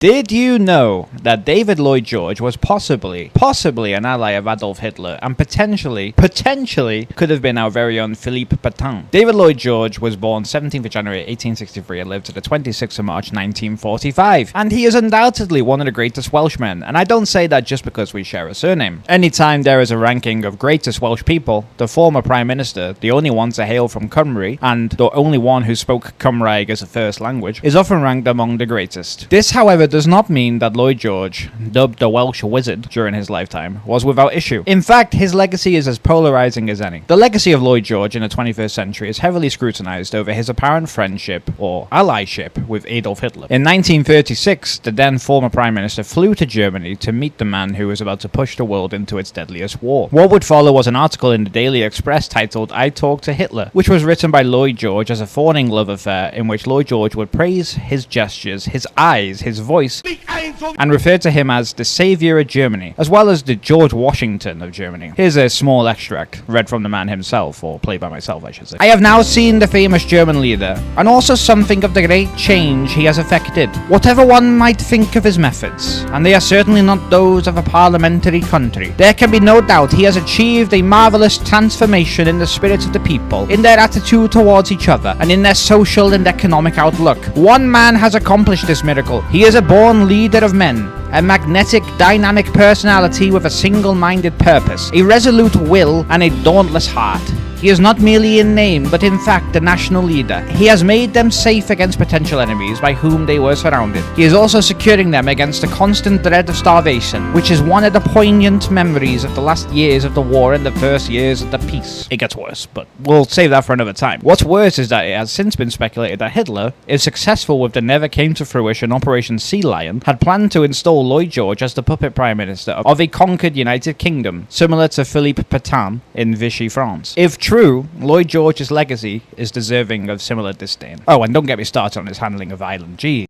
Did you know that David Lloyd George was possibly an ally of Adolf Hitler and potentially could have been our very own Philippe Pétain? David Lloyd George was born 17th of January 1863 and lived to the 26th of March 1945. And he is undoubtedly one of the greatest Welshmen, and I don't say that just because we share a surname. Anytime there is a ranking of greatest Welsh people, the former Prime Minister, the only one to hail from Cymru, and the only one who spoke Cymraeg as a first language, is often ranked among the greatest. This, however, does not mean that Lloyd George, dubbed the Welsh Wizard during his lifetime, was without issue. In fact, his legacy is as polarizing as any. The legacy of Lloyd George in the 21st century is heavily scrutinized over his apparent friendship or allyship with Adolf Hitler. In 1936, the then former Prime Minister flew to Germany to meet the man who was about to push the world into its deadliest war. What would follow was an article in the Daily Express titled "I Talked to Hitler," which was written by Lloyd George as a fawning love affair in which Lloyd George would praise his gestures, his eyes, his voice, and referred to him as the savior of Germany, as well as the George Washington of Germany. Here's a small extract, read from the man himself, or played by myself, I should say. "I have now seen the famous German leader, and also something of the great change he has effected, whatever one might think of his methods, and they are certainly not those of a parliamentary country. There can be no doubt he has achieved a marvelous transformation in the spirit of the people, in their attitude towards each other, and in their social and economic outlook. One man has accomplished this miracle. He is a born leader of men, a magnetic, dynamic personality with a single-minded purpose, a resolute will, and a dauntless heart. He is not merely in name, but in fact the national leader. He has made them safe against potential enemies by whom they were surrounded. He is also securing them against the constant dread of starvation, which is one of the poignant memories of the last years of the war and the first years of the peace." It gets worse, but we'll save that for another time. What's worse is that it has since been speculated that Hitler, if successful with the never came to fruition Operation Sea Lion, had planned to install Lloyd George as the puppet prime minister of a conquered United Kingdom, similar to Philippe Pétain in Vichy France. If true, Lloyd George's legacy is deserving of similar disdain. Oh, and don't get me started on his handling of Ireland. Gee.